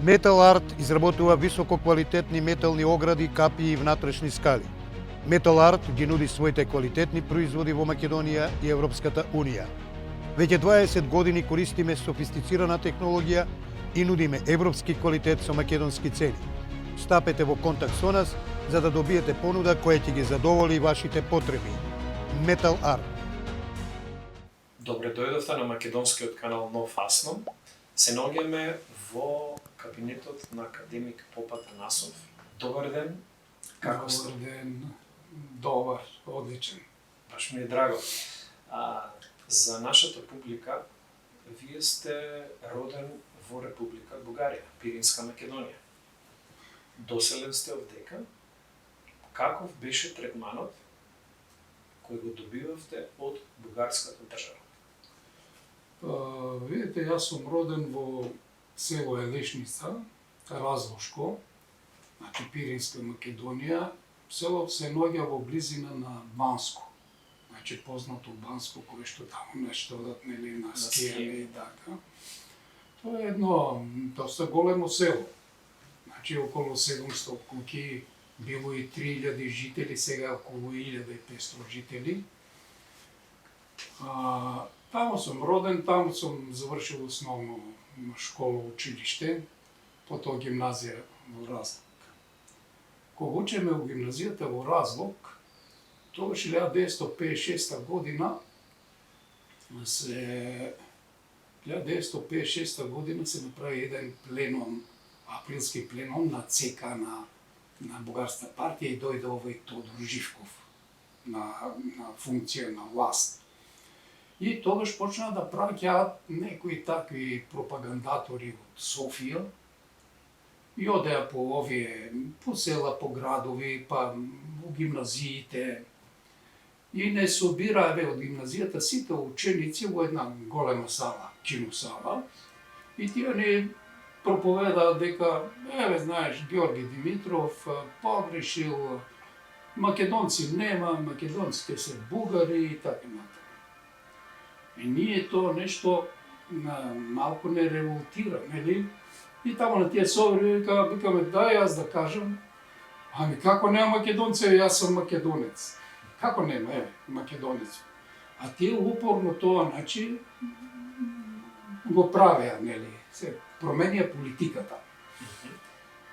Metal Art изработува висококвалитетни метални огради, капи и внатрешни скали. Metal Art ги нуди своите квалитетни производи во Македонија и Европската Унија. Веќе 20 години користиме софистицирана технологија и нудиме европски квалитет со македонски цени. Стапете во контакт со нас за да добиете понуда која ќе ги задоволи вашите потреби. Metal Art. Добре дојдовте на македонскиот канал Нов Асном. Се наоѓаме во кабинетот на академик Попа Танасов. Добар ден. Како сте? Добар ден. Добар, одличен. Баш ми е драго. За нашата публика, вие сте роден во Република Бугарија, Пиринска Македонија. Доселен сте овдека. Каков беше третманот кој го добивавте од бугарската држава? Видите, јас сум роден во село Елешница, Разлошко, значи Пиринска Македонија. Селото се наоѓа во близина на Банско, значи познато Банско, кое што таму нешто одат на скијање и така. Тоа е едно доста големо село, значи околу 700 куќи, било и 3000 жители, сега околу 1500 жители. Таму сум роден, таму сум завршил основно школа, училиште, потоа гимназија во Разлог. Кога учеме во гимназијата во Разлог, тогаш 1956 година се направи еден пленум, априлски пленум на ЦК на Бугарската партија и дојде овој Тодор Живков на функција на власт. И тогаш почна да праќаат некои такви пропагандатори од Софија и одеа по села, по градови, па во гимназиите. И не собираа од гимназијата сите ученици во една голема сала, киносала. И тие ни проповедаат дека, знаеш, Георги Димитров погрешил, македонци нема, македонците се бугари и така натаму. И ние тоа нешто малку не револтира, нели? И таму на тие собори викаме, дај јас да кажам, ами како нема македонци, јас сум македонец. Како нема, македонец. А тие упорно тоа, значи, го правеа, нели? Се променија политиката.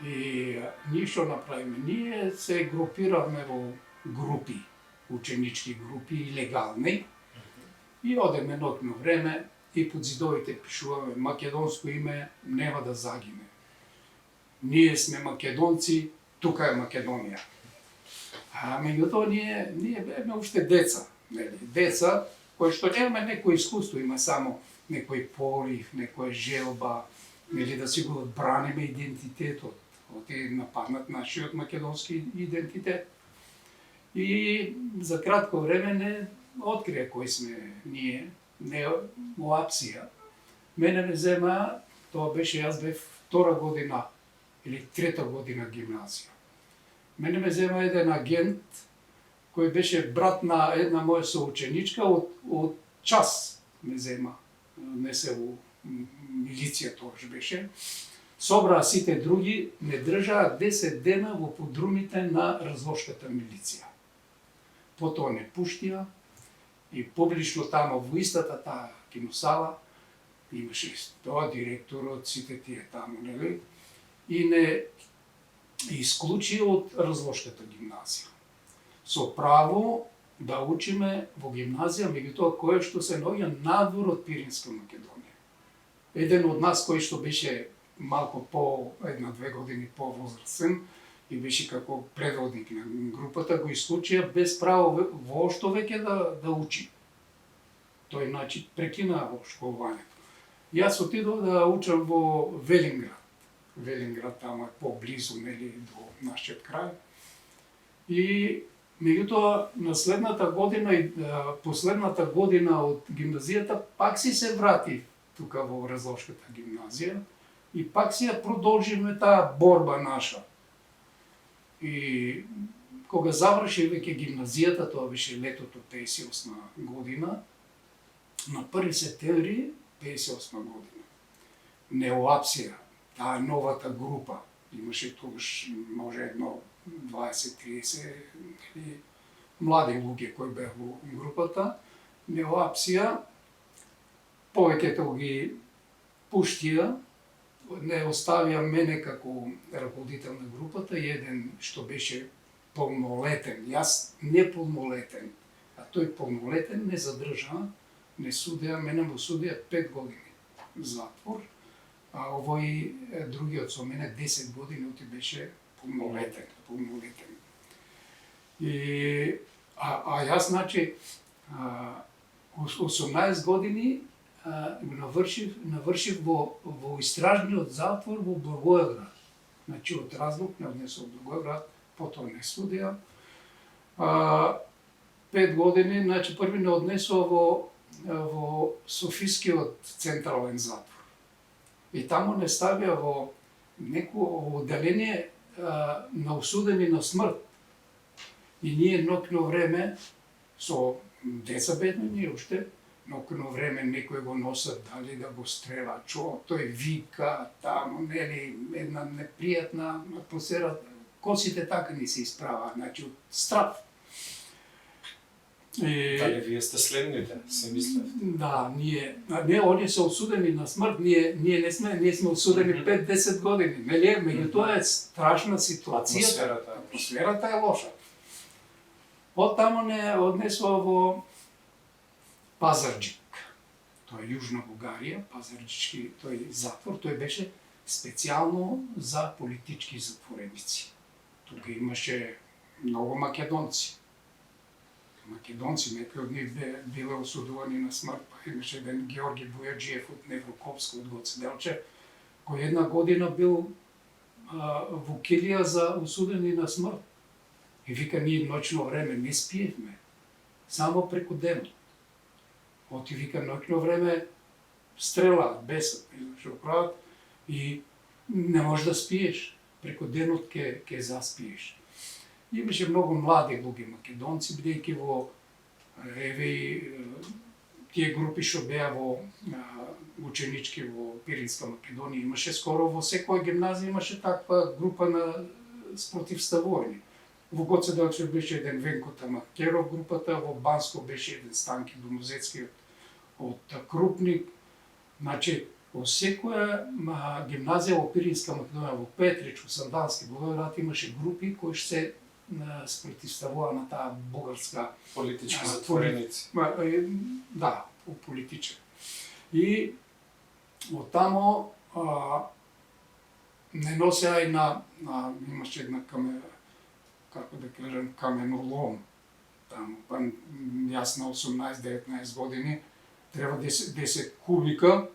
И ние што направиме? Ние се групиравме во групи, ученички групи, легални. И одеме нотно време и под зидовите пишуваме македонско име нема да загине. Ние сме македонци, тука е Македонија. А меѓутоа ние беме уште деца, нели? Деца кои што немаме некој искуство, има само некој порив, некоја желба, нели, да си го браниме идентитетот, од нападнат нашиот македонски идентитет. И за кратко време не открија кои сме ние, не оапсија. Мене ме зема, тоа беше, јас бев втора година или трета година гимназија. Мене ме зема еден агент кој беше брат на една моја соученичка од час ме зема, не се во милиција тогаш беше. Собраа сите други, не држаа 10 дена во подрумите на Разлошката милиција. Потоа не пуштија и публично тамо во истата таа киносала имаше тоа директорот, сите тие таму, нели? И не исклучи од Разлошката гимназија. Со право да учиме во гимназија, меѓутоа кое што се наоѓа надвор од Пиринска Македонија. Еден од нас кој што беше малку по 1-2 години повозрастен и беше како предводник на групата, го исклучија без право воопшто веќе да учи. Тој, значи, прекина школувањето. Јас отидов да учам во Велинград. Велинград таму е поблизу, нели, до нашиот крај. И меѓутоа на последната година од гимназијата пак си се врати тука во Разлошката гимназија и пак си ја продолжиме таа борба наша. И кога заврши веќе гимназијата, тоа беше летото 58 година, на 1 септември 58 година, не оапсија таа новата група. Имаше тогаш може едно 20-30 млади луѓе кои беа во групата. Неоапсија, повеќето ги пуштија, не оставија мене како раководител на групата и еден што беше полнолетен, јас неполнолетен, а тој полнолетен не задржа, не судеа, мене му судеа 5 години затвор, а овој другиот со мене 10 години оти беше полнолетен. И јас значи 18 години навршив во истражниот затвор во Благоевград. Значи од Разлог не однесов до Благоевград, потоа не судија. 5 години, значи први не однесов во Софискиот централен затвор. И таму не ставија во некој одделение на осудени на смрт. И ние ноќно време со деца бедни ние уште, ноќно време некој го носат дали да го стрела, тој вика таму, нели, една непријатна атмосфера, косите така ни се исправа, значи од страв. Дали вие сте следните, се мислев? Да, не, оние се осудени на смрт, ние сме осудени 5-10 години, нели, меѓутоа е страшна ситуација. Атмосферата е лоша. Од таму не однесува во Пазарџик. Тоа е Јужна Бугарија, Пазарџички тој затвор, тој беше специјално за политички затвореници. Тука имаше многу македонци. Некои од нив биле осудувани на смрт, па имаше еден Георги Бујаджиев од Неврокопско, од Гоце Делчев, кој една година бил во келија за осудени на смрт. И вика, ние ноќно време не спиевме, само преку денот. Оти вика, ноќно време стрелаат, бесат, што прават, и не можеш да спиеш, преку денот ке заспиеш. Имаше многу млади луѓе македонци, бидејќи во тие групи што беа во ученички во Пиринска Македонија, имаше скоро во секоја гимназија имаше таква група на спротивставување. Во Гоце Делчев беше еден Венко Тамакеров групата, во Банско беше еден Станки Домозецки од Крупник. Значи, во секоја гимназија во Пиринска Македонија, во Петрич, во Сандански, Благоевград имаше групи кои се спротивставува на таа бугарска политички затвореници. Да, политичар. И од тамо не носеа и имаше една како да кажем, каменолом. Таму, па јас на 18-19 години треба 10 кубика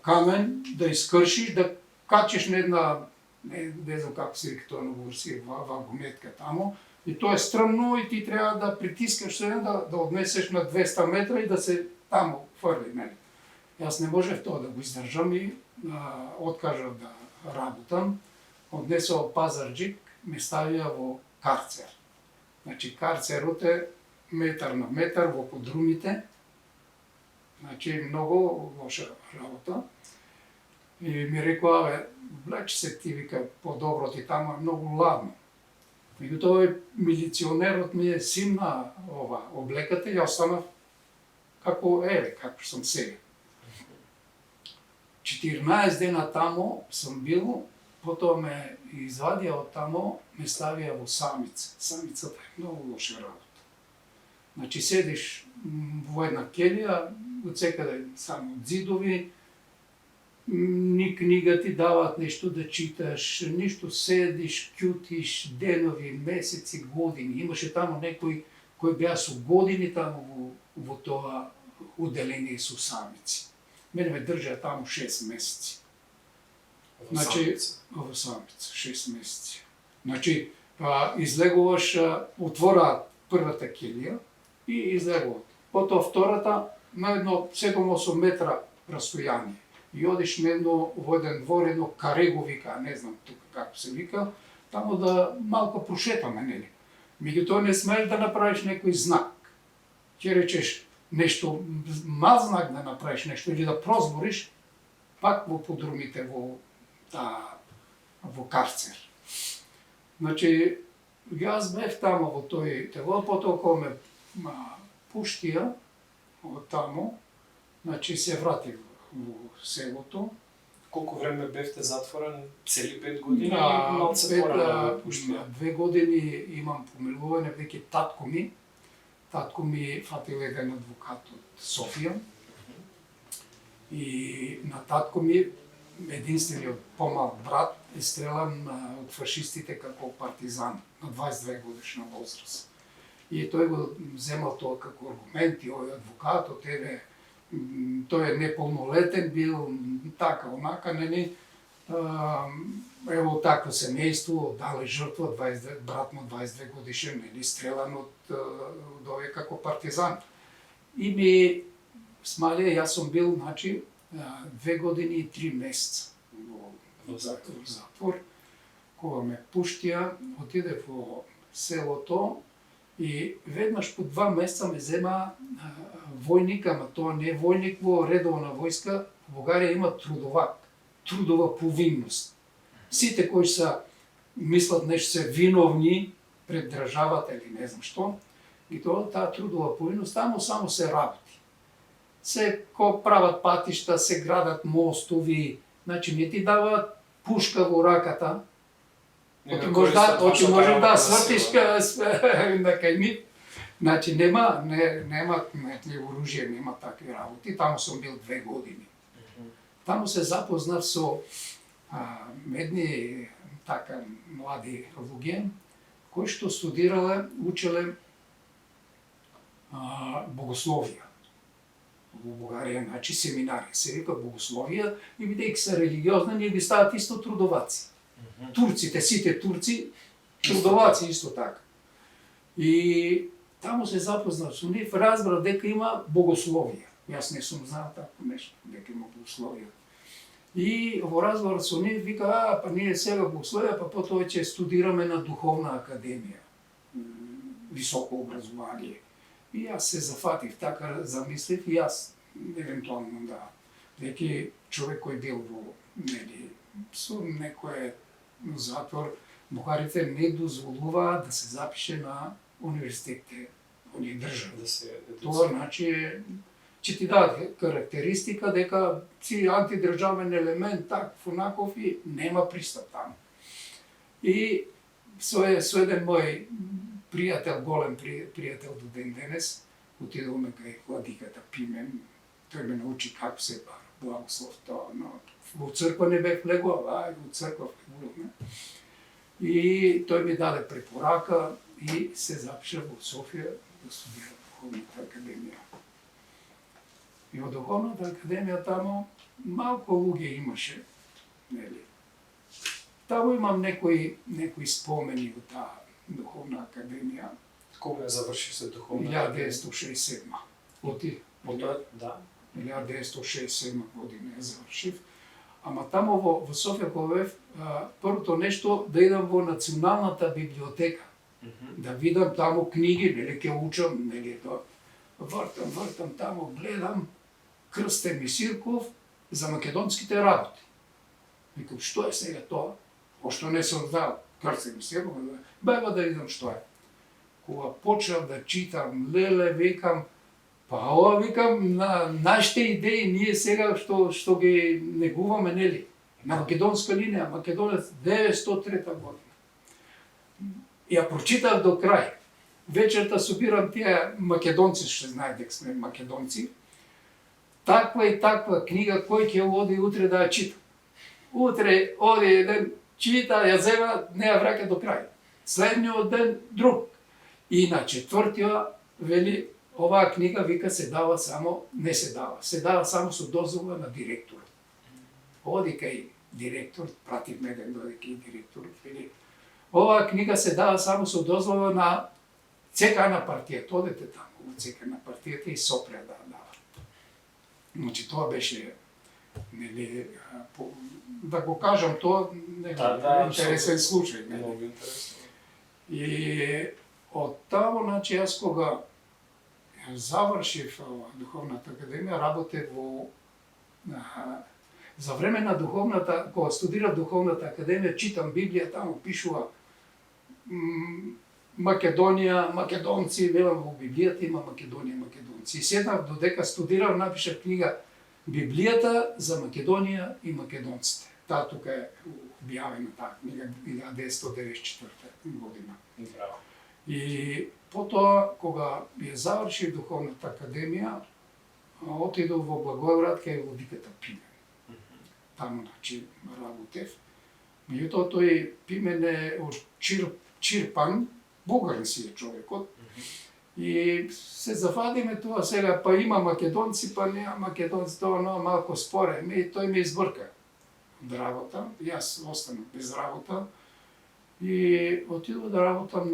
камен да искршиш, да качиш на една, не знам како се вика тоа на бугарски, вагонетка таму, и тоа е стрмно и ти треба да притискаш се да однесеш на 200 метра и да се таму фрли, нели. Јас не можев тоа да го издржам и откажав да работам. Однесов Пазарџик, ме ставија во карцер. Значи, карцерот е метар на метар во подрумите. Значи, многу лоша работа. И ми рекоа, влечи се ти, вика, по-добро ти таму е многу ладно. Меѓутоа, милиционерот ми е симна облеката и останав како сум сега. 14 дена таму сум бил, потоа ме извадија од тамо, ме ставија во самица. Самицата е многу лоша работа. Значи, седиш во една келија, од секаде само ѕидови, ни книга ти дават нешто да читаш, нешто седиш, кјутиш, денови, месеци, години. Имаше таму некои кои беа со години таму во тоа одделение со самици. Мене ме држаа таму 6 месеци. Значи, во самица, 6 месеци. Значи, излегуваш, отвораат првата келија и излегуват. Потоа втората на едно 7-8 метра растојание. И одиш во еден двор, едно карего вика, не знам тука како се вика, таму да малку прошетаме, нели. Меѓутоа не смееш да направиш некој знак. Ќе речеш нешто, мал знак да направиш нешто или да прозбориш, пак во подрумите, во во карцер. Значи, јас бев тамо во тој тево, потоа кога ме пуштија од тамо, значи се вратив во селото. Колку време бевте затворен? Цели 5 години или малце порано пуштија? 2 години имам помилување, веќе татко ми фатил еден адвокат од Софија. И на татко ми единствениот помал брат е стрелан од фашистите како партизан на 22 годишна возраст. И тој го земал тоа како аргумент и овој адвокатот, тој е неполнолетен бил, така, онака, нели, ево такво семејство, дали жртва, брат му 22 годишен, нели, стрелан од овој како партизан. И ми смалија, јас сум бил, значи, 2 години и 3 месеца во затвор. Кога ме пуштија, отидев во селото и веднаш по 2 месеца ме зема војник, ама тоа не е војник во редовна војска, во Бугарија има трудова повинност. Сите кои мислат нешто се виновни пред државата или не знам што, и тоа таа трудова повинност, тамо само се работи. Се прават патишта, се градат мостови, значи не ти даваат пушка во раката, може да свртиш на кај нив. Значи нема оружје, нема такви работи. Тамо сум бил 2 години. Тамо се запознав со едни така млади луѓе кои што студирале, учеле богословија. Во Бугарија, значи семинарија, се вика богословија, и бидејќи се религиозни, ние ги стават исто трудоваци. Турците, сите турци, трудоваци исто така. И тамо се запознав со нив, разбрав дека има богословија. Јас не сум знал тако нешто, дека има богословија. И во разговор со нив вика, па ние сега богословија, па потоа ќе студираме на духовна академија, високо образование. И јас се зафатив, така замислив, и јас евентуално веќе човек кој бил во со некој затвор, бугарите не дозволуваат да се запише на универзитетите, оние држави. Тоа значи ќе ти дадат карактеристика дека си антидржавен елемент, таков, онаков, и нема пристап таму. И со еден мој пријател, голем пријател до ден денес, отидовме кај владиката Пимен, тој ме научи како се бара благослов тоа, но во црква не бев влегувал, во црква влегувавме. И тој ми даде препорака и се запишав во Софија да студирам Духовната академија. И во Духовната академија тамо малку луѓе имаше, нели. Тамо имам некои спомени од таа Духовна академија. Кога заврши се Духовна академија? 1967. Да. 1967 година ја завршив. Ама тамо во Софија кога бев, првото нешто да идам во Националната библиотека. Да видам тамо книги, нели ќе учам, нели тоа. Вртам тамо, гледам Крстен Мисирков за македонските работи. Викам, што е сега тоа? Пошто не сум знал Крстен Мисирков, бега да видам што е. Кога почнав да читам, викам, па ова, викам, на нашите идеи ние сега што ги негуваме, нели? На македонска линија, Македонец 903 година. Ја прочитав до крај. Вечерта собирам тие македонци, што знаат дека сме македонци. Таква и таква книга, кој ќе оди утре да ја чита. Утре оди еден, чита, ја зема, не ја враќа до крај. Следниот ден друг. И на четвртиот вели, оваа книга, вика, се дава само со дозвола на директорот. Оди кај директор, пративме еден дојде кај директорот, вели, оваа книга се дава само со дозвола на ЦК на партијата. Одете таму во ЦК на партијата и сопре да дава. Значи тоа беше, нели, да го кажам тоа, интересен случај. Много интересно. И од тамо, значи, јас кога завршив Духовната академија, работев За време на духовната, кога студирав духовната академија, читам Библија, таму пишува Македонија, македонци, велам во Библијата има Македонија, македонци. И седнав додека студирав, напишав книга Библијата за Македонија и македонците. Таа тука е објавена таа книга 1994 година. Браво. И потоа, кога ја завршив духовната академија, отидов во Благоевград кај владиката Пимен. Таму, значи, работев. Меѓутоа, тој Пимен е од Чирпан, бугарин си е човекот. И се зафадиме тоа сега, па има македонци, па нема македонци, тоа малку споре. И тој ме избрка од работа. Јас останав без работа. И отидов да работам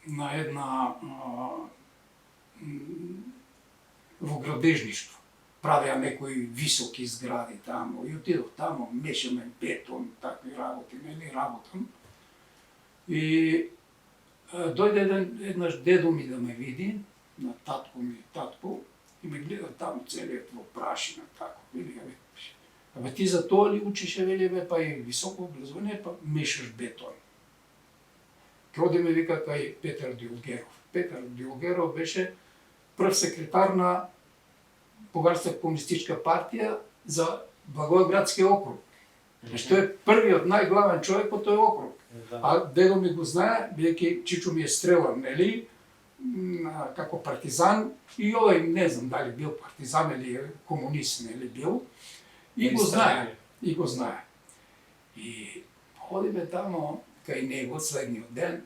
на една во градежништво. Правеа некои високи згради таму и отидов таму, мешаме бетон, такви работи, нели работам. И дојде еднаш дедо ми да ме види, на татко, и ме гледа таму целиот во прашина, тако, вели, абе ти за тоа ли учише, вели, бе, па и високо образование, па мешаш бетон. Оди ме вика кај Петар Дилгеров. Петар Дилгеров беше прв секретар на Бугарска комунистичка партија за Благоевградски округ. Значи тој е првиот најглавен човек по тој округ. А дедо ми го знае, бидејќи Чичо ми е стрелан, нели, како партизан, и овој не знам дали бил партизан или комунист, нели бил, и го знае, И одиме тамо кај него следниот ден,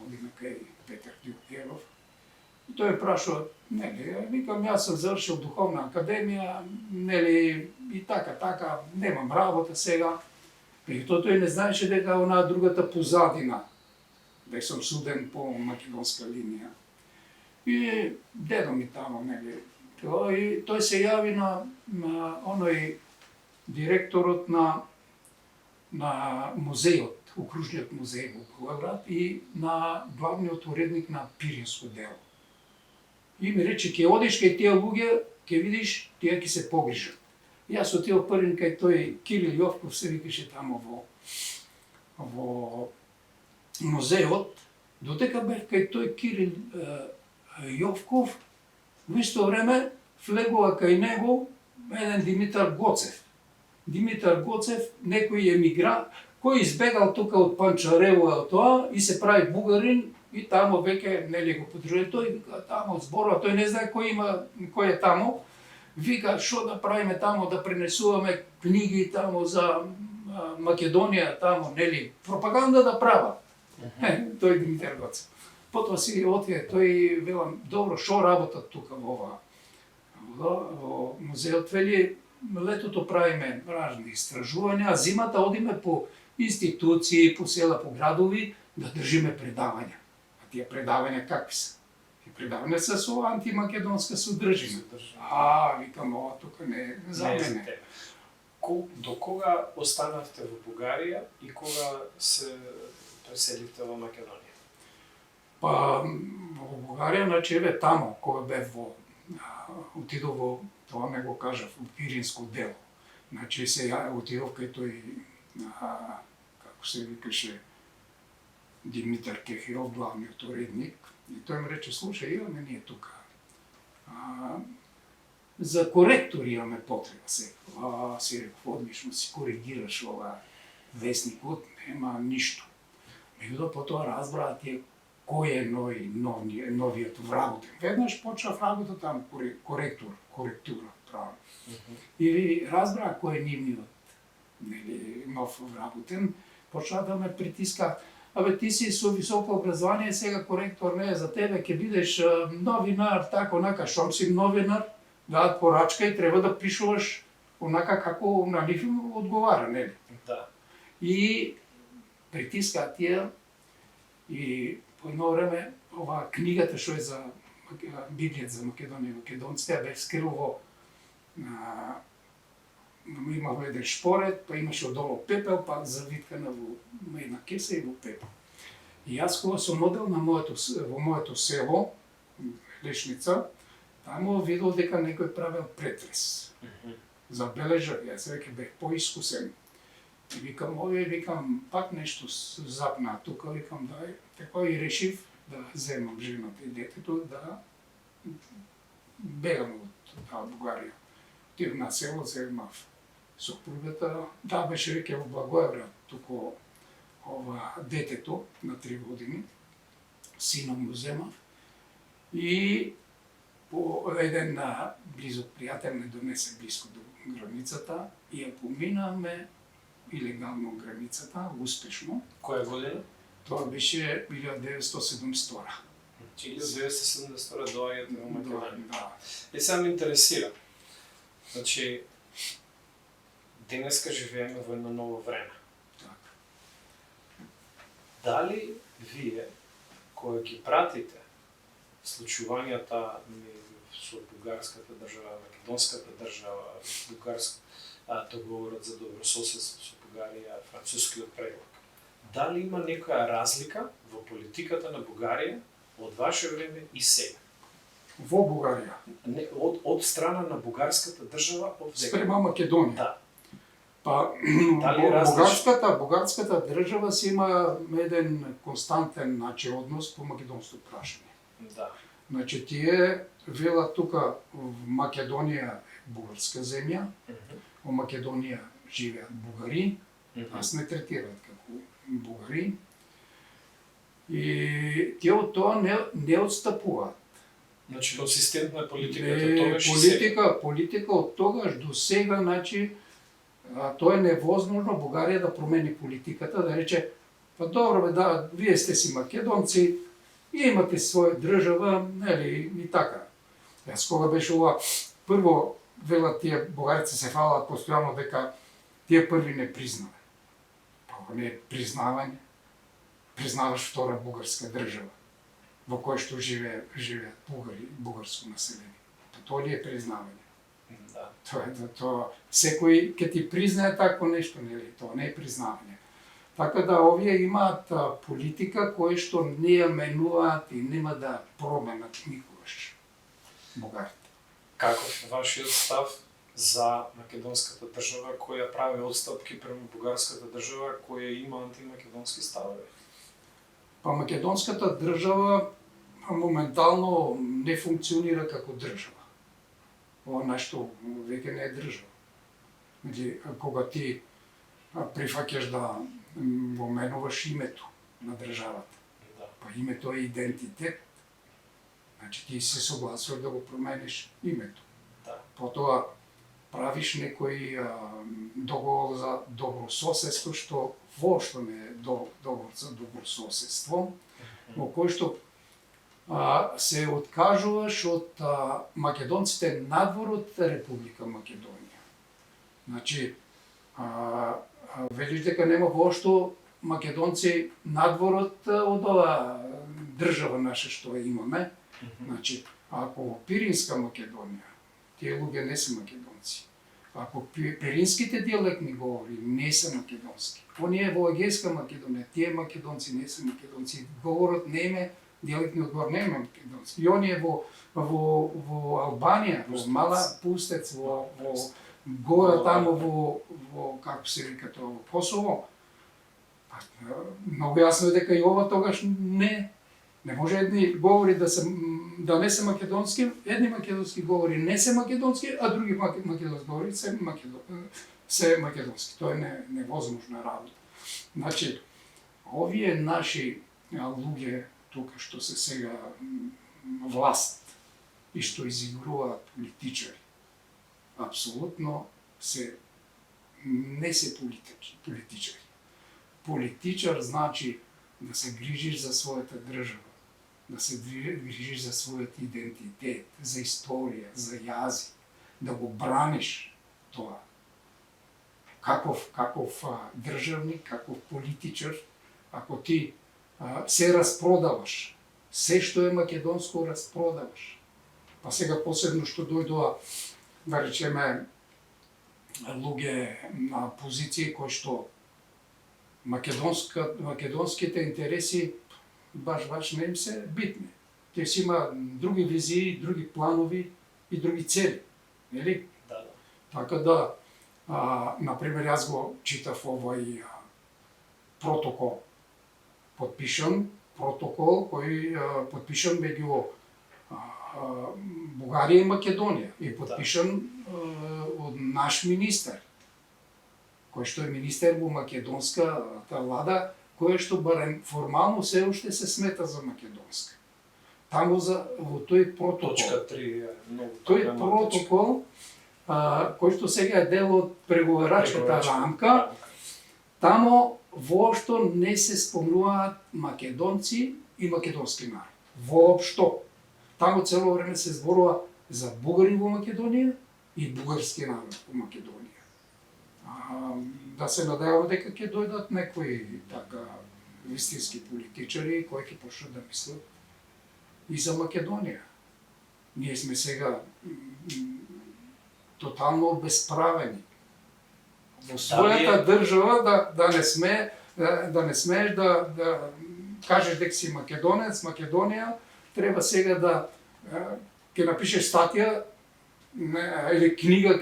одиме кај Петар Дилгеров, и тој прашува, нели, викам, јас сум завршил духовна академија, нели, и така, немам работа сега. Меѓутоа тој не знаеше дека онаа другата позадина, дека сум суден по македонска линија. И дедо ми тамо, нели, и тој се јави на оној директорот на музејот, окружниот музеј во Благоевград и на главниот уредник на Пиринско дело. И ми рече, ќе одиш кај тие луѓе, ќе видиш, тие ќе се погрижат. Јас отидов првин кај тој Кирил Јовков, се викаше тамо во музејот, додека бев кај тој Кирил Јовков, во исто време влегува кај него еден Димитар Гоцев. Димитар Гоцев, некој емигрант, кој избегал тука од Панчарево тоа и се прави бугарин и тамо веќе нели го подржува. Тој вика тамо зборува, тој не знае кој е тамо. Вика што да правиме тамо, да пренесуваме книги тамо за Македонија тамо, нели, пропаганда да права. Тој Димитар Гоцев. Потоа си отиде, тој велам, добро, што работат тука во музеот, вели, летото правиме разни истражувања, а зимата одиме по институции, по села, по градови, да држиме предавања. А тие предавања какви се? Тие предавања се со антимакедонска содржина. Викам, ова тука не за мене. До кога останавте во Бугарија и кога се преселивте во Македонија? Па, во Бугарија, значи, еве тамо, кога бев отидов во, тоа не го кажав, во Пиринско дело. Значи, се отидов кај тој, како се викаше, Димитар Кефиров, главниот уредник, и тој ми рече, слушај, имаме ние тука за коректор имаме потреба сега. Си реков, одлично си коригираш ова вестникот, нема ништо. Меѓутоа потоа разбраа тие кој е новиот вработен. Веднаш почнав работа таму, коректура правам. И разбраа кој е нивниот нов вработен, почна да ме притиска. Абе, ти си со високо образование, сега коректор не е за тебе, ќе бидеш новинар, тако, онака, шом си новинар, дадат порачка и треба да пишуваш онака како на нив одговара, нели? Да. И притискаат тие и по едно време оваа книгата што е за Библијата за Македонија и македонците, ја бев скрил во имав еден шпоред, па имаше одолу пепел, па завиткана во една кеса и во пепел. И јас кога сум одел во моето село, Лешница, таму видов дека некој правел претрес. забележав, јас веќе бех поискусен. И викам, викам, пак нешто запна тука, викам, дај, така и решив да земам жената и детето, да бегам од Бугарија. Отидов на село, земав сопругата, беше веќе во Благоевград, туку детето на 3 години, сином го земав. И по еден близок пријател ме донесе близко до границата и ја поминавме илегално границата, успешно. Која година? Тоа беше 1972. 1972 доаѓате во Македонија. Да. Сега ме интересира. Значи, денеска живееме во едно ново време. Така. Дали вие, кои ги пратите случувањата со бугарската држава, македонската држава, договорот за добрососедство со Бугарија, францускиот преглед, дали има некоја разлика во политиката на Бугарија од ваше време и сега? Во Бугарија. Од страна на бугарската држава од сега? Спрема Македонија. Да. Па, Дали е различно? бугарската држава си има еден константен однос по македонското прашање. Да. Значи, тие велат тука в Македонија е бугарска земја, во Македонија живеат бугари, нас не третираат како бугари. И тие од тоа не отстапуваат. Значи, консистентна е политиката тогаш и сега? Политика од тогаш до сега, значи, тоа е невозможно Бугарија да промени политиката, да рече, па добро бе, да, вие сте си македонци, и имате своја држава, нели, и така. Јас кога беше ова, прво, велат тие бугарци се фалат постојано дека тие први не признаве. Па не е признавање, признаваш втора бугарска држава, во која што живеат бугари, бугарско население. Па тоа ли е признавање? Да. Тоа секој ќе ти признае такво нешто, нели? Тоа не е признавање. Така да овие имаат политика која што не ја менуваат и нема да променат никогаш бугарите. Каков е вашиот став за македонската држава која прави отстапки према бугарската држава која има антимакедонски ставови? Па македонската држава моментално не функционира како држава. Ова нешто веќе не е држава. Значи, кога ти прифаќаш да го менуваш името на државата. Да. Па името е идентитет. Значи ти се согласуваш да го промениш името. Да. Потоа правиш некој договор за добрососедство, што воопшто не е договор за добрососедство, во кој што се откажуваш од македонците надвор од Република Македонија. Значи, велиш дека нема воопшто македонци надвор од ова држава наша што имаме. Значи, ако во Пиринска Македонија, тие луѓе не се македонци. Ако пиринските диалектни говори не се македонски. Оние во Егејска Македонија, тие македонци не се македонци. Говорот не е диалектниот говор не е македонски. И оние во Албанија, во Мала Пустец, во горе тамо во како се вика тоа, во Косово. Многу јасно е дека и ова тогаш не може едни говори да не се македонски, едни македонски говори не се македонски, а други македонски говори се македонски. Тоа е невозможна работа. Значи, овие наши луѓе тука што се сега власт и што изигруваат политичари, апсолутно не се политичари. Политичар значи да се грижиш за својата држава, да се грижиш за својот идентитет, за историја, за јазик, да го браниш тоа. Каков државник, каков политичар, ако ти се распродаваш, се што е македонско распродаваш. Па сега посебно што дојдоа, да речеме, луѓе на позиции кои што македонските интереси баш не им се битни. Те си има други визии, други планови и други цели. Нели? Да. Така да, например, јас го читав овој протокол, подпишан протокол кој подпишан меѓу Бугарија и Македонија и подпишан од наш министер, кој што е министер во македонската влада, кој што барем формално се уште се смета за македонска. Таму во тој протокол. Точка 3 е многу Тој проблематичен. протокол кој што сега е дел од преговарачката рамка, тамо воопшто не се спомнуваат македонци и македонски народ. Воопшто. Тамо цело време се зборува за бугари во Македонија и бугарски народ во Македонија. Да се надеваме дека ќе дојдат некои така вистински политичари кои ќе почнат да мислат и за Македонија. Ние сме сега тотално обесправени. Во својата држава да не смееш да кажеш дека си македонец, Македонија, треба сега да ќе напишеш статија или книга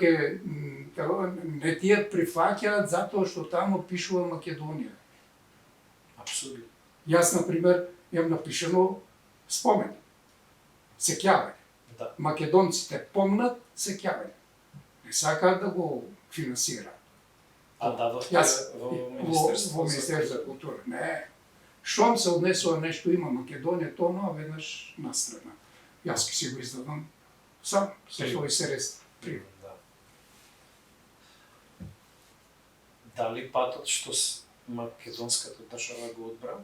не ти ја прифаќаат затоа што таму пишува Македонија. Апсолутно. Јас, например, имам напишано спомен, сеќавање. Да. Македонците помнат сеќавање. Не сакаат да го финансираат. Дадовте во Министерство во Министерство за култура. Не. Штом се однесува нешто има Македонија, тоа веднаш настрана. Јас ќе си го издадам сам, со своји средства. Да. Дали патот што македонската држава го одбра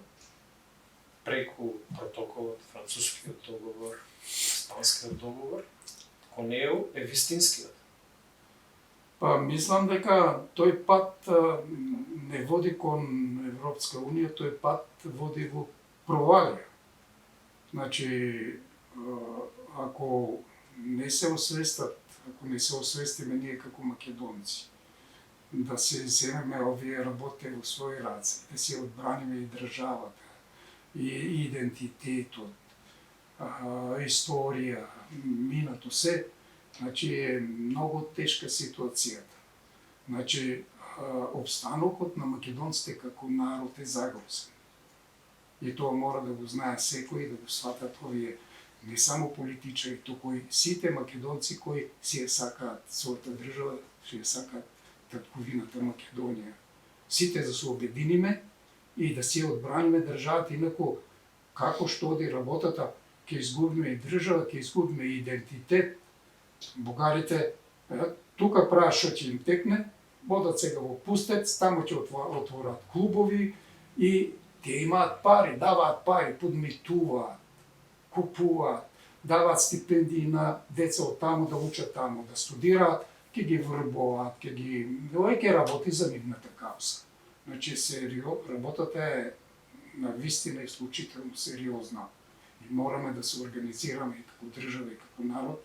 преку протоколот, францускиот договор, испанскиот договор, кон неју е вистинскиот? Мислам дека тој пат не води кон Европска унија, тој пат води во провалија. Значи, ако не се освестиме ние како македонци, да се земеме овие работи во своји раце, да се одбраниме и државата, и идентитетот, историја, минато се, значи е многу тешка ситуацијата. Значи, обстанокот на македонците како народ е загрозен. И тоа мора да го знае секој, да го сватат овие не само политичари, туку и сите македонци кои си ја сакаат својата држава, си ја сакаат татковината Македонија. Сите да се обединиме и да си ја одбраниме државата, инаку како што оди работата, ќе изгубиме и држава, ќе изгубиме и идентитет. Бугарите тука прават што ќе им текне, одат сега во Пустец, таму ќе отворат клубови и тие имаат пари, даваат пари, подмитуваат, купуваат, даваат стипендии на деца од таму да учат таму, да студираат, ќе ги врбуваат, ќе работи за нивната кауза. Значи, работата е на вистина исклучително сериозна. И мораме да се организираме и како држава и како народ,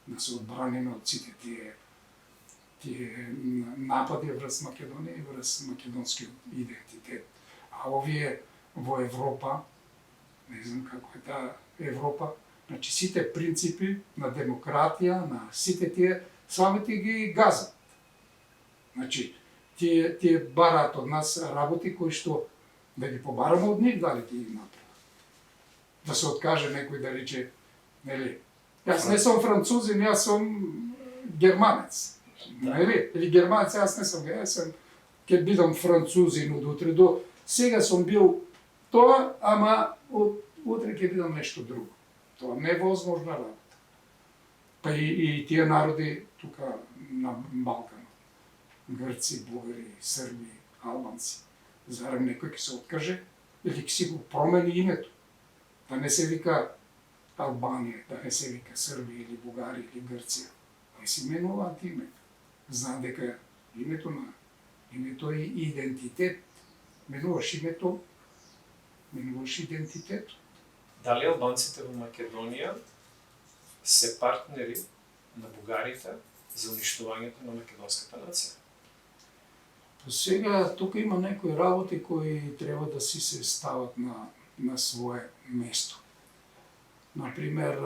да се одбраниме од сите тие напади врз Македонија и врз македонскиот идентитет. А овие во Европа, не знам како е таа Европа, значи сите принципи на демократија, на сите тие, самите ги газат. Значи, тие бараат од нас работи кои што да ги побараме од нив, дали ги направат. Да се откаже некој да рече, нели, јас не сум французин, јас сум германец. Нели? Или германец, јас не сум, ќе бидам французин од утре до сега сум бил тоа, ама од утре ќе бидам нешто друго. Тоа не е возможна работа. Па и тие народи тука на Балканот, Грци, бугари, срби, албанци, зарем некој ќе се откаже или ќе си го промени името. Да не се вика Албанија, да не се вика Србија или Бугарија или Грција. Не си менуваат името. Знаат дека името е идентитет. Менуваш името, менуваш идентитетот. Дали албанците во Македонија се партнери на бугарите за уништувањето на македонската нација? Сега тука има некои работи кои треба да си се стават на свое место. Например,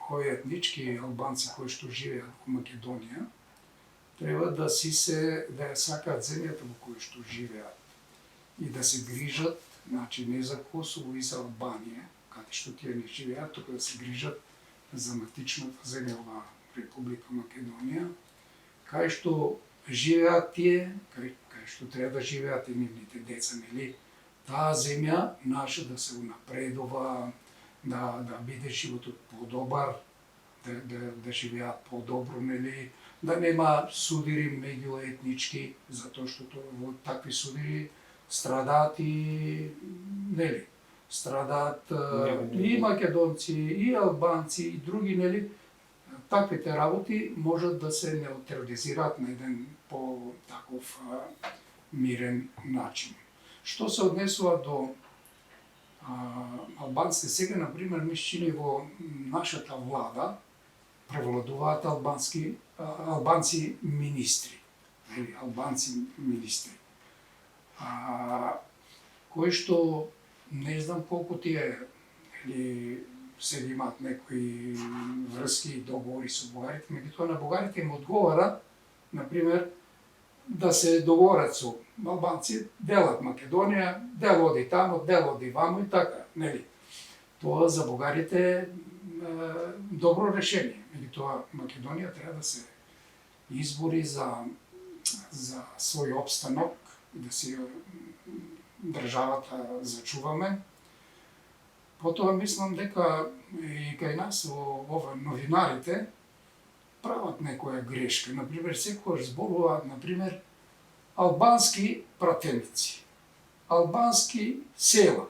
кои етнички албанци кои што живеат во Македонија, треба да ја сакаат земјата во која што живеат и да се грижат, значи не за Косово и за Албанија, каде што тие не живеат, туку да се грижат за матичната земја во Република Македонија, кај што живеат тие, кај што треба да живеат и нивните деца, нели? Таа земја наша да се унапредува, да биде животот подобар, да живеат подобро, нели? Да нема судири меѓуетнички, затоа што во такви судири страдаат и, нели? Страдаат и македонци, и албанци, и други, нели? Таквите работи можат да се неутрализираат на еден по-таков мирен начин. Што се однесува до албанците сега, например, ми чини во нашата влада превладуваат албанци министри, кои што не знам колку тие се имаат некои врски и договори со бугарите, меѓутоа на бугарите им одговара, например, да се договорат со албанци, делат Македонија, дел оди тамо, дел оди вамо и така, нели? Тоа за бугарите е добро решение, меѓутоа Македонија треба да се избори за свој опстанок, да си државата зачуваме. Потоа мислам дека и кај нас во новинарите прават некоја грешка. Например, секогаш зборуваат, например, албански пратеници, албански села.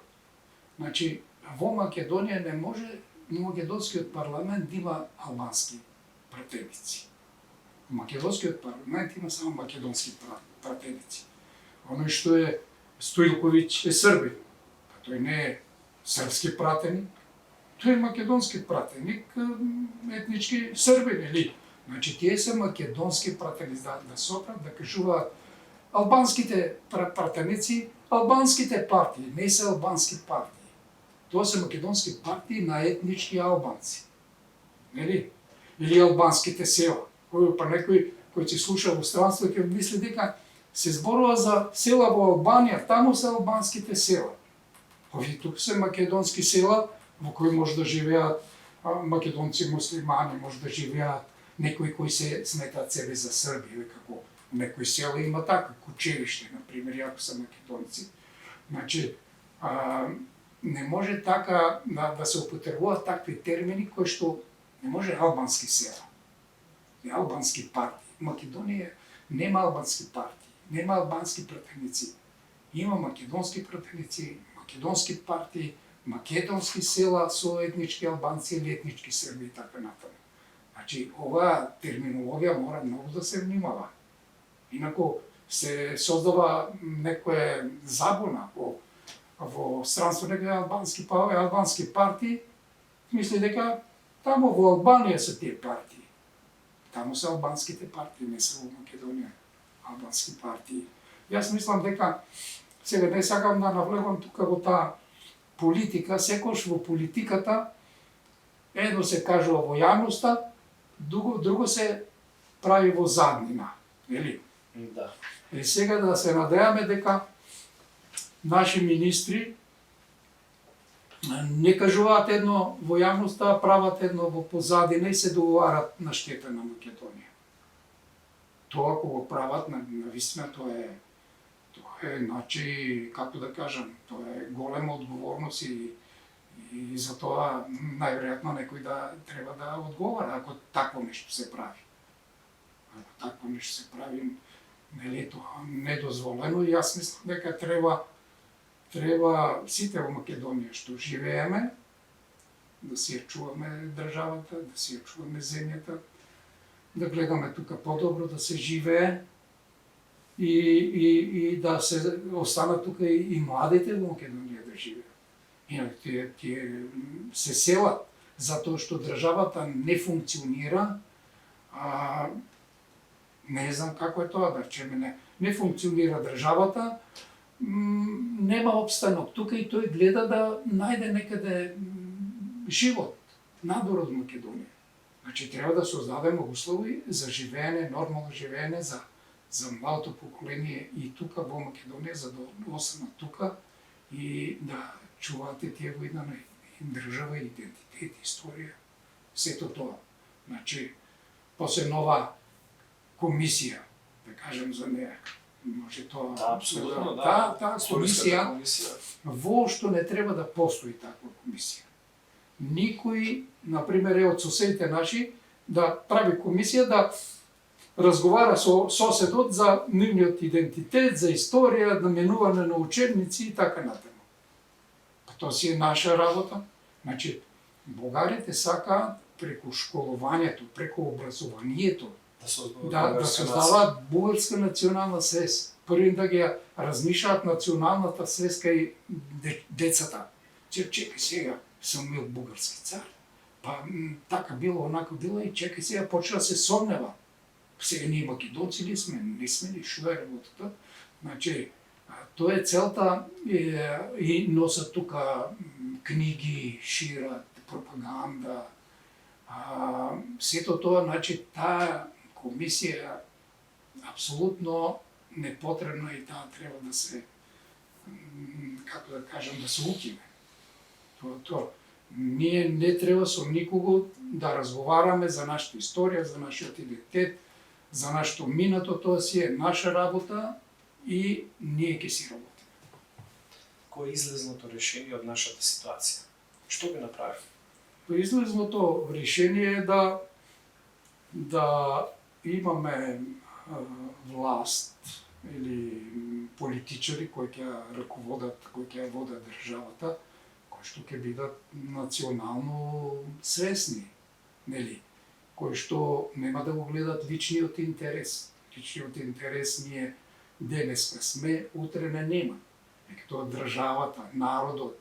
Значи, во Македонија не може македонскиот парламент да има албански пратеници. Во македонскиот парламент има само македонски пратеници. Оној што е Стоилковиќ е србин, па тој не е српски пратеник, тој е македонски пратеник, етнички србин, или? Значи, тие се македонски пратеници, да сопрат, да кажуваат албанските пратеници, албанските партии, не се албански партии. Тоа се македонски партии на етнички албанци. Нели? Или албанските села. Па некој кој ќе слуша во странство ќе мисли дека се зборува за села во Албанија, таму се албанските села. Овие тука се македонски села во кои може да живеат македонци муслимани, може да живеат некои кои се сметаат себе за срби, или како некои села има така, Кучевиште, например, ако се македонци. Значи, не може така да се употребуваат такви термини кои што не може албански села, албански партии. Македонија нема албански партии, нема албански пратеници. Има македонски пратеници, македонски партии, македонски села со етнички албанци или етнички срби и така натаму. Значи, оваа терминологија мора многу да се внимава. Инаку се создава некоја забуна во странство некои албански партии, мисли дека тамо во Албанија се тие партии. Таму се албанските партии, не се во Македонија албански партии. Јас мислам дека сега не сакам да навлегам тука во таа политика, секош во политиката едно се кажува во јавноста, друго се прави во заднина, нели? Да. И сега да се надејаме дека наши министри не кажуваат едно во јавноста, а прават едно во позадина и се договарат на штета на Македонија. Тоа ако го прават, навистина тоа е, значи, како да кажам, тоа е голема одговорност и за тоа најверојатно некој да треба да одговара ако такво нешто се прави. Ако такво нешто се прави, нели тоа недозволено, и јас мислам дека треба сите во Македонија што живееме да си ја чуваме државата, да си ја чуваме земјата, да гледаме тука подобро да се живее и да се останат тука и младите во Македонија да живеат. Инаку тие се селат затоа што државата не функционира, не знам како е тоа, да речеме, не функционира државата, нема опстанок тука и тој гледа да најде некаде живот надвор од Македонија. Значи треба да создадеме услови за живеење, нормално живеење за младото поколение и тука во Македонија, за да останат тука и да чуваат тие видна на држава, идентитет, историја, сето тоа. Значи, после нова комисија, да кажем за неја, може тоа... Да, апсолутно, да. Таа Историската комисија, воопшто не треба да постои таква комисија. Никој, например, од соседите наши, да прави комисија да разговара со соседот за нивниот идентитет, за историја, наменување на учебници и така натаму. Па тоа си е наша работа. Значи, бугарите сакаат преку школувањето, преку образованието, да создаваат бугарска национална свест. Први да ги размишаат националната свест кај децата. Чекај сега, сум бил бугарски цар, па така било, онака било и чекај сега почна да се сомнева. Сега ние македонци ли сме, не сме ли, што е работата? Значи, тоа е целта и носат тука книги, шират, пропаганда. Сето тоа, значи, таа комисија апсолутно непотребна и таа треба да се, како да кажам, да се укине. Тоа. Ние не треба со никого да разговараме за нашата историја, за нашиот идентитет, за нашето минато, тоа си е наша работа и ние ќе си работиме. Кој е излезното решение од нашата ситуација? Што би направи? Излезното решение е да имаме власт или политичари кои ќе раководат, кои ќе водат државата, кои што ќе бидат национално свесни, нели? Кои што нема да го гледат личниот интерес. Личниот интерес ние денеска сме, утре не нема. Дека тоа државата, народот,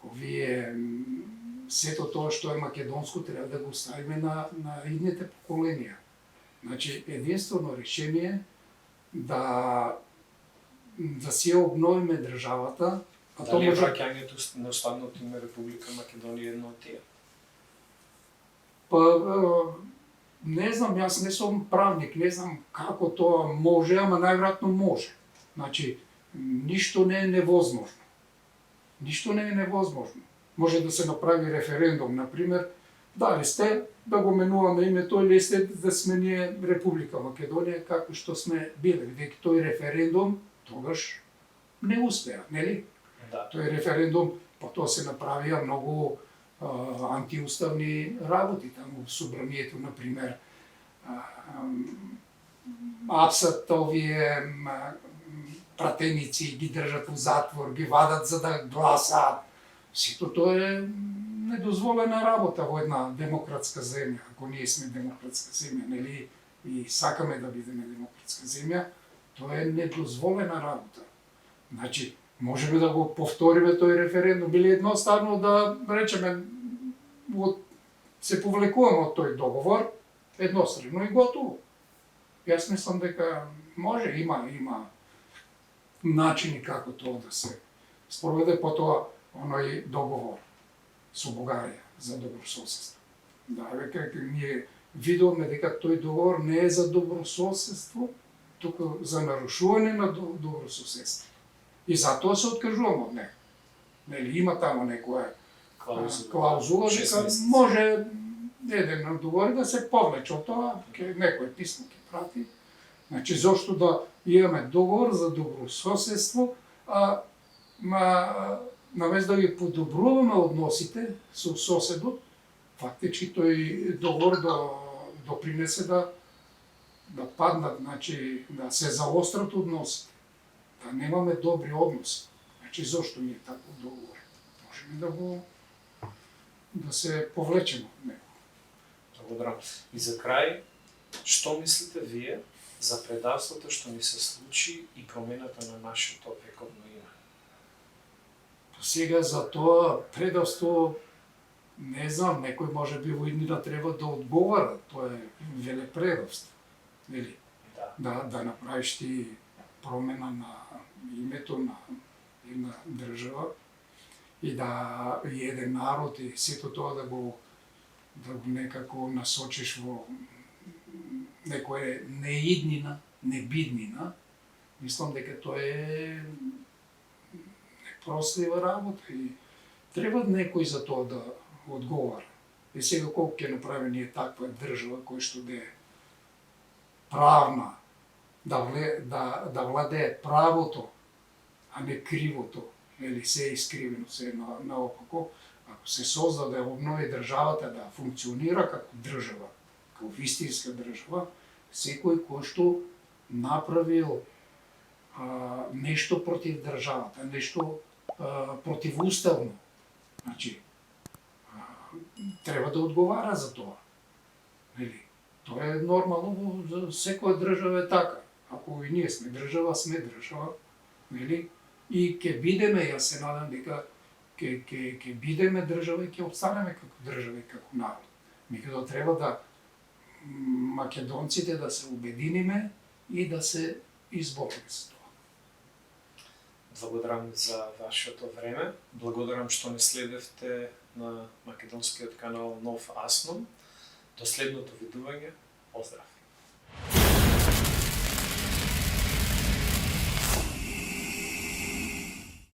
овие сето тоа што е македонско треба да го оставиме на идните поколенија. Значи, единствено решение да си обновиме државата, а тоа Дали може враќањето на останалото име Република Македонија едно од тие? Па, не знам, јас не сум правник, не знам како тоа може, ама најверојатно може. Значи, ништо не е невозможно. Ништо не е невозможно. Може да се направи референдум, например, дали сте да го менуваме името или сте да сме ние Република Македонија, како што сме биле. Веќе тој референдум тогаш не успеа, нели? Да. Тој референдум, па тоа се направија многу антиуставни работи таму во собранието, например, апсат овие пратеници ги држат во затвор, ги вадат за да гласаат. Сето тоа е недозволена работа во една демократска земја. Ако ние сме демократска земја, нели, и сакаме да бидеме демократска земја, тоа е недозволена работа. Значи, можеме да го повториме тој референдум или едноставно да речеме се повлекуваме од тој договор едностранно и готово. Јас мислам дека може, има начини како тоа да се спроведе, потоа оној договор со Бугарија за добрососедство. Да, веќе ние видовме дека тој договор не е за добрососедство, туку за нарушување на добрососедство. И затоа се откажуваме од него. Нели, има таму некоја клаузула дека може еден договор да се повлече од тоа, некој писмо ќе прати. Значи, зошто да имаме договор за добрососедство, наместо да ги подобруваме односите со соседот, фактички тој договор допринесе да паднат, значи да се заострат односите, да немаме добри односи. Значи, зошто ние таков договор? Можеме да се повлечеме од него. Благодарам. И за крај, што мислите вие за предавството што ни се случи и промената на нашето вековно име? Сега за тоа предавство, не знам, некој може би во иднина треба да одговара, тоа е веле предавство, нели? Да направиш ти промена на името на една држава и еден народ и сето тоа да го некако насочиш во некоја неиднина, небиднина, мислам дека тоа е непрослива работа и треба некој за тоа да одговара. И сега колку ќе направи ние таква држава која што да е правна, да владее правото, а не кривото, или се искривено, се наопако, ако се создаде, обнови државата да функционира како држава, како вистинска држава, секој кој што направил нешто против државата, нешто противуставно, значи, треба да одговара за тоа. Нели? Тоа е нормално, за секоја држава е така. Ако и ние сме држава, нели? И ќе бидеме, јас се надам дека ќе бидеме држава и ќе останеме како држава и како народ. Меѓутоа треба да македонците да се обединиме и да се избориме за тоа. Благодарам за вашето време. Благодарам што не следевте на македонскиот канал Нов Асном. До следното видување. Поздрав!